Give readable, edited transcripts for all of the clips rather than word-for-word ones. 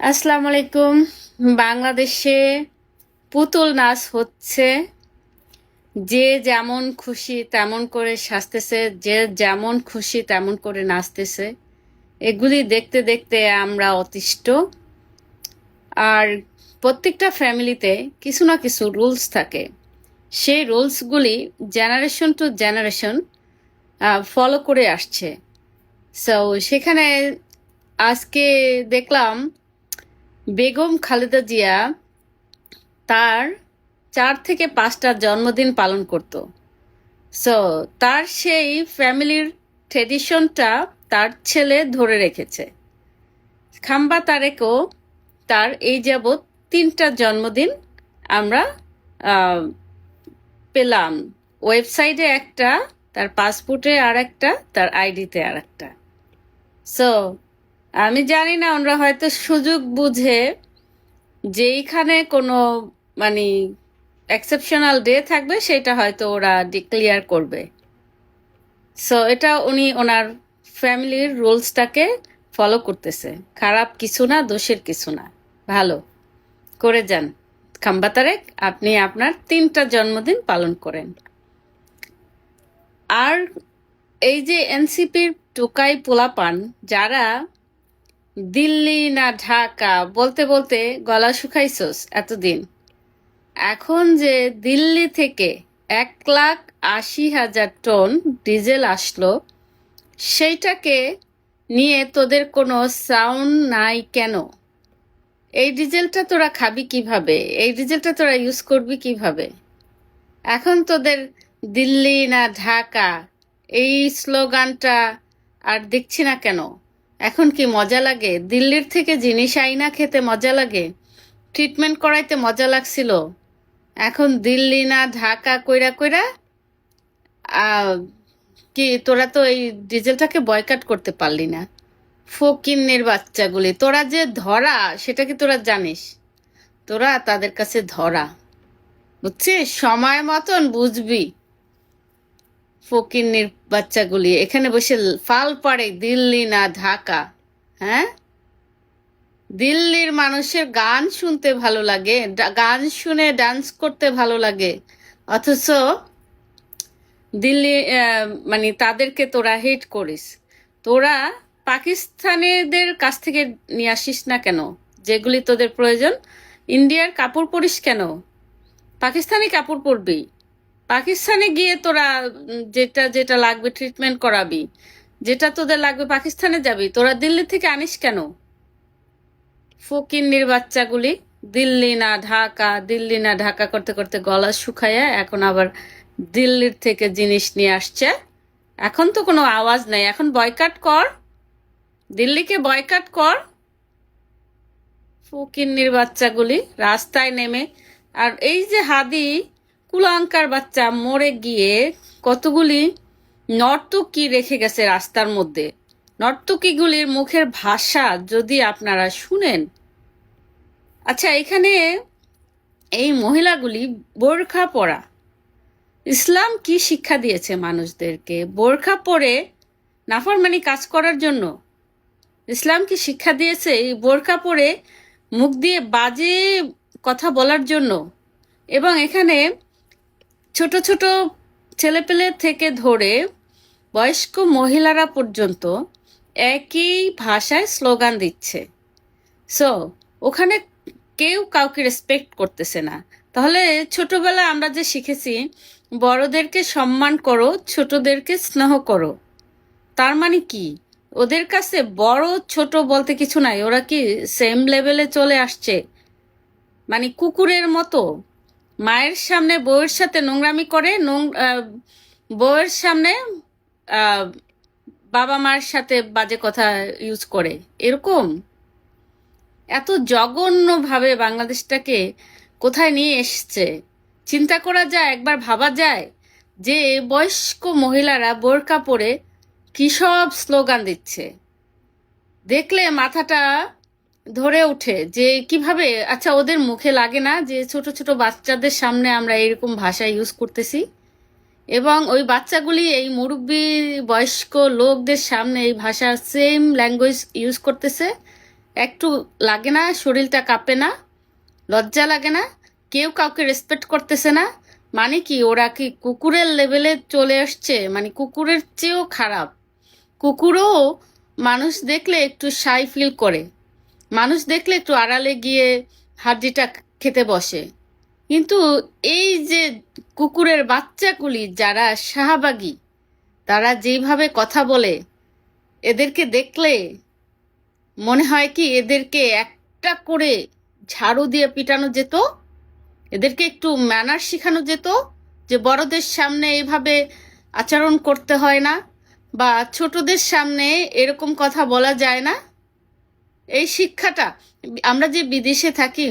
আসসালামু আলাইকুম। বাংলাদেশে পুতুল নাচ হচ্ছে। যে যেমন খুশি তেমন করে সাজতেছে, যে যেমন খুশি তেমন করে নাচতেছে। এগুলি দেখতে দেখতে আমরা অতিষ্ঠ। আর প্রত্যেকটা ফ্যামিলিতে কিছু না কিছু রুলস থাকে। সেই রুলসগুলি জেনারেশন টু জেনারেশন ফলো করে আসছে। সো সেখানে আজকে দেখলাম বেগম খালেদা জিয়া তার 4 থেকে 5টা জন্মদিন পালন করত। সো তার সেই ফ্যামিলির ট্রেডিশনটা তার ছেলে ধরে রেখেছে। খাম্বা তারেকও তার এই যাবৎ 3টা জন্মদিন আমরা আহ, পেলাম। ওয়েবসাইটে একটা, তার পাসপোর্টে আর একটা, তার আইডিতে আর একটা। সো আমি জানি না, ওনারা হয়তো সুযোগ বুঝে যেইখানে কোনো মানে এক্সেপশনাল ডে থাকবে সেটা হয়তো ওরা ডিক্লেয়ার করবে। সো এটা উনি ওনার ফ্যামিলির রুলসটাকে ফলো করতেছে। খারাপ কিছু না, দোষের কিছু না, ভালো করে যান। খাম্বা তারেক, আপনি আপনার 3টা জন্মদিন পালন করেন। আর এই যে এনসিপির টোকাই পোলাপান, যারা দিল্লি না ঢাকা বলতে বলতে গলা শুকাইছস এতদিন, এখন যে দিল্লি থেকে 1,80,000 টন ডিজেল আসলো, সেইটাকে নিয়ে তোদের কোনো সাউন্ড নাই কেন? এই ডিজেলটা তোরা খাবি কিভাবে? এই ডিজেলটা তোরা ইউজ করবি কিভাবে? এখন তোদের দিল্লি না ঢাকা এই স্লোগানটা আর দেখছি না কেন? এখন কি মজা লাগে? দিল্লির থেকে জিনিস আইনা খেতে মজা লাগে, ট্রিটমেন্ট করাইতে মজা লাগছিল। এখন দিল্লি না ঢাকা কইরা কইরা কি তোরা তো এই ডিজেলটাকে বয়কাট করতে পারলি না? ফকিন্নের বাচ্চাগুলি, তোরা যে ধরা সেটা কি তোরা জানিস? তোরা তাদের কাছে ধরা, বুঝছিস? সময় মতন বুঝবি। ফকিন্নির বাচ্চাগুলি এখানে বসে ফাল পাড়ে দিল্লি না ঢাকা। হ্যাঁ, দিল্লির মানুষের গান শুনতে ভালো লাগে, গান শুনে ডান্স করতে ভালো লাগে, অথচ দিল্লি মানে তাদেরকে তোরা হেট করিস। তোরা পাকিস্তানিদের কাছ থেকে নিয়ে আসিস না কেন যেগুলি তোদের প্রয়োজন? ইন্ডিয়ার কাপড় পরিস কেন? পাকিস্তানি কাপড় পরবি। পাকিস্তানে গিয়ে তোরা যেটা যেটা লাগবে ট্রিটমেন্ট করাবি, যেটা তোদের লাগবে পাকিস্তানে যাবি। তোরা দিল্লি থেকে আনিস কেন? ফকিন্নির বাচ্চাগুলি দিল্লি না ঢাকা, দিল্লি না ঢাকা করতে করতে গলা শুকায়া এখন আবার দিল্লির থেকে জিনিস নিয়ে আসছে। এখন তো কোনো আওয়াজ নাই, এখন বয়কাট কর, দিল্লিকে বয়কাট কর। ফকিন্নির বাচ্চাগুলি রাস্তায় নেমে। আর এই যে হাদি কুলাঙ্কার বাচ্চা মরে গিয়ে কতগুলি নর্তকী রেখে গেছে রাস্তার মধ্যে। নর্তকীগুলির মুখের ভাষা যদি আপনারা শুনেন। আচ্ছা, এখানে এই মহিলাগুলি বোরখা পরা, ইসলাম কি শিক্ষা দিয়েছে মানুষদেরকে? বোরখা পরে নাফরমানি কাজ করার জন্য ইসলাম কি শিক্ষা দিয়েছে? এই বোরখা পরে মুখ দিয়ে বাজে কথা বলার জন্য। এবং এখানে ছোট ছোট ছেলেপেলে থেকে ধরে বয়স্ক মহিলারা পর্যন্ত একই ভাষায় স্লোগান দিচ্ছে। সো ওখানে কেউ কাউকে রেসপেক্ট করতেছে না। তাহলে ছোটবেলা আমরা যে শিখেছি বড়দেরকে সম্মান করো, ছোটদেরকে স্নেহ করো, তার মানে কি? ওদের কাছে বড় ছোট বলতে কিছু নাই। ওরা কি সেম লেভেলে চলে আসছে? মানে কুকুরের মতো মায়ের সামনে বউয়ের সাথে নোংরামি করে, বউয়ের সামনে আহ, বাবা মার সাথে বাজে কথা ইউজ করে, এরকম। এত জঘন্যভাবে বাংলাদেশটাকে কোথায় নিয়ে এসছে চিন্তা করা যায়? একবার ভাবা যায় যে বয়স্ক মহিলারা বোরকা পরে কি সব স্লোগান দিচ্ছে। দেখলে মাথাটা ধরে ওঠে যে কিভাবে। আচ্ছা, ওদের মুখে লাগে না যে ছোট ছোট বাচ্চাদের সামনে আমরা এরকম ভাষা ইউজ করতেছি, এবং ওই বাচ্চাগুলি এই মুরব্বী বয়স্ক লোকদের সামনে এই ভাষা সেম ল্যাঙ্গুয়েজ ইউজ করতেছে? একটু লাগে না? শরীরটা কাঁপে না? লজ্জা লাগে না? কেউ কাউকে রেসপেক্ট করতেছে না? মানে কি ওরা কি কুকুরের লেভেলে চলে আসছে? মানে কুকুরের চেয়েও খারাপ। কুকুরও মানুষ দেখলে একটু শাই ফিল করে, মানুষ দেখলে একটু আড়ালে গিয়ে হাড্ডিটা খেতে বসে। কিন্তু এই যে কুকুরের বাচ্চাগুলি যারা শাহবাগী, তারা যেইভাবে কথা বলে, এদেরকে দেখলে মনে হয় কি এদেরকে একটা করে ঝাড়ু দিয়ে পিটানো যেত, এদেরকে একটু ম্যানার শেখানো যেত, যে বড়দের সামনে এইভাবে আচরণ করতে হয় না, বা ছোটদের সামনে এরকম কথা বলা যায় না। এই শিক্ষাটা আমরা যে বিদেশে থাকি,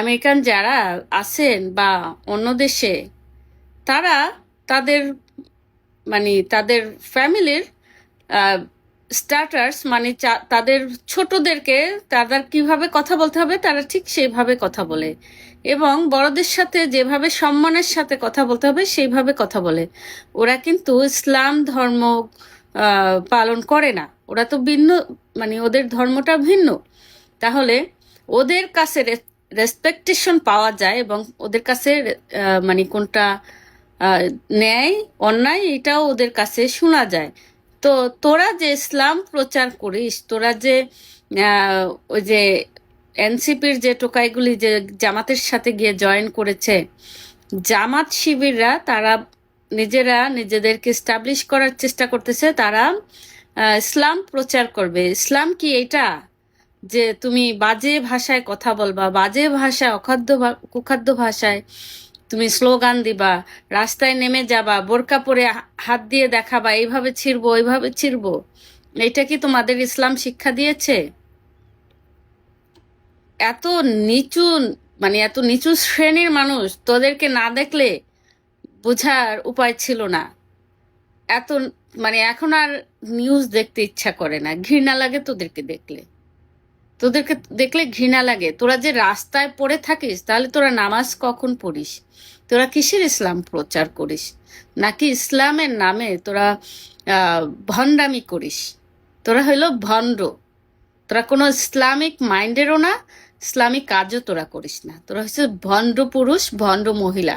আমেরিকান যারা আছেন বা অন্য দেশে, তারা তাদের মানে তাদের ফ্যামিলির স্টার্টার্স মানে তাদের ছোটদেরকে তাদের কিভাবে কথা বলতে হবে তারা ঠিক সেইভাবে কথা বলে, এবং বড়দের সাথে যেভাবে সম্মানের সাথে কথা বলতে হবে সেইভাবে কথা বলে। ওরা কিন্তু ইসলাম ধর্ম পালন করে না, ওরা তো ভিন্ন, মানে ওদের ধর্মটা ভিন্ন। তাহলে ওদের কাছে রেসপেকটেশন পাওয়া যায়, এবং ওদের কাছে মানে কোনটা ন্যায় অন্যায় এটাও ওদের কাছে শোনা যায়। তো তোরা যে ইসলাম প্রচার করিস, তোরা যে ওই যে এনসিপির যে টোকাইগুলি যে জামাতের সাথে গিয়ে জয়েন করেছে, জামাত শিবিররা তারা নিজেরা নিজেদেরকে স্টাবলিশ করার চেষ্টা করতেছে, তারা ইসলাম প্রচার করবে। ইসলাম কি এটা যে তুমি বাজে ভাষায় কথা বলবা, বাজে ভাষায় কুখাদ্য ভাষায় তুমি স্লোগান দিবা, রাস্তায় নেমে যাবা, বোরকা পরে হাত দিয়ে দেখাবা, এইভাবে ছিড়বো ওইভাবে ছিড়বো? এটা কি তোমাদের ইসলাম শিক্ষা দিয়েছে? এত নিচু, মানে এত নিচু শ্রেণীর মানুষ তোদেরকে না দেখলে বোঝার উপায় ছিল না। এত মানে এখন আর নিউজ দেখতে ইচ্ছা করে না, ঘৃণা লাগে তোদেরকে দেখলে। তোদেরকে দেখলে ঘৃণা লাগে। তোরা যে রাস্তায় পড়ে থাকিস, তাহলে তোরা নামাজ কখন পড়িস? তোরা কিসের ইসলাম প্রচার করিস? নাকি ইসলামের নামে তোরা ভণ্ডামি করিস? তোরা হইলো ভণ্ড। তোরা কোনো ইসলামিক মাইন্ডেরও না, ইসলামিক কাজও তোরা করিস না। তোরা হচ্ছে ভণ্ড পুরুষ, ভণ্ড মহিলা।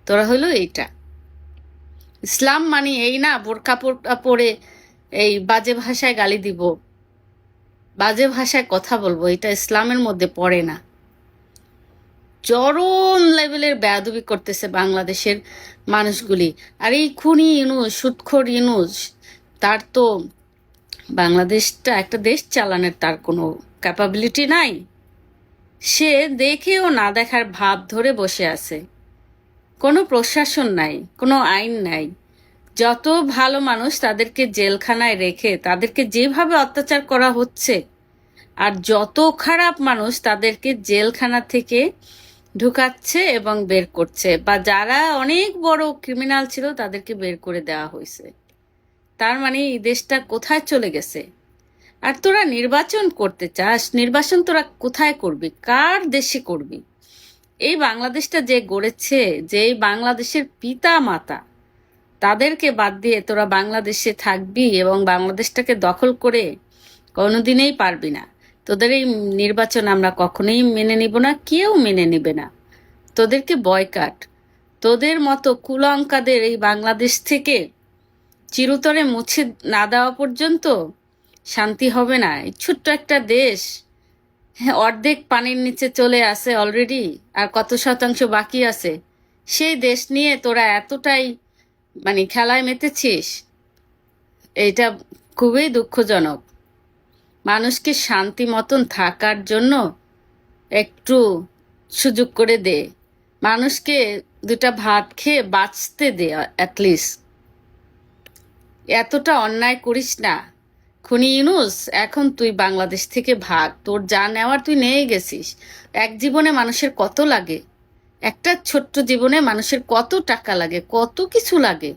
তোরা হইলো এইটা। ইসলাম মানে এই না বোরকা পরে এই বাজে ভাষায় গালি দিব, বাজে ভাষায় কথা বলবো, এটা ইসলামের মধ্যে পড়ে না। চরম লেভেলের বেয়াদবি করতেছে বাংলাদেশের মানুষগুলি। আর এই খুনি ইউনুস, সুদখোর ইউনুস, তার তো বাংলাদেশটা একটা দেশ চালানোর তার কোনো ক্যাপাবিলিটি নাই। সে দেখেও না দেখার ভাব ধরে বসে আছে। কোনো প্রশাসন নাই, কোনো আইন নাই। যত ভালো মানুষ তাদেরকে জেলখানায় রেখে তাদেরকে যেভাবে অত্যাচার করা হচ্ছে, আর যত খারাপ মানুষ তাদেরকে জেলখানা থেকে ঢুকাচ্ছে এবং বের করছে, বা যারা অনেক বড় ক্রিমিনাল ছিল তাদেরকে বের করে দেওয়া হয়েছে। তার মানে এই দেশটা কোথায় চলে গেছে? আর তোরা নির্বাচন করতে চাস, নির্বাচন তোরা কোথায় করবি? কার দেশে করবি? এই বাংলাদেশটা যে গড়েছে, যে এই বাংলাদেশের পিতা মাতা, তাদেরকে বাদ দিয়ে তোরা বাংলাদেশে থাকবি এবং বাংলাদেশটাকে দখল করে কোনোদিনেই পারবি না। তোদের এই নির্বাচন আমরা কখনোই মেনে নিব না, কেউ মেনে নিবে না। তোদেরকে বয়কাট। তোদের মতো কুলঙ্কাদের এই বাংলাদেশ থেকে চিরতরে মুছে না দেওয়া পর্যন্ত শান্তি হবে না। এই ছোট্ট একটা দেশ, হ্যাঁ, অর্ধেক পানির নিচে চলে আসে অলরেডি, আর কত শতাংশ বাকি আছে। সেই দেশ নিয়ে তোরা এতটাই মানে খেলায় মেতেছিস, এটা খুবই দুঃখজনক। মানুষকে শান্তি মতন থাকার জন্য একটু সুযোগ করে দে, মানুষকে দুটা ভাত খেয়ে বাঁচতে দে অ্যাটলিস্ট। এতটা অন্যায় করিস না। খুনি ইউনুস, এখন তুই বাংলাদেশ থেকে ভাগ, তোর যা নেওয়ার তুই নিয়ে গেছিস। এক জীবনে মানুষের কত লাগে, একটা ছোট্ট জীবনে মানুষের কত টাকা লাগে, কত কিছু লাগে।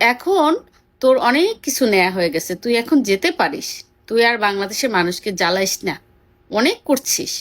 এখন তোর অনেক কিছু নেওয়া হয়ে গেছে, তুই এখন যেতে পারিস। তুই আর বাংলাদেশের মানুষকে জ্বালাইস না, অনেক করছিস।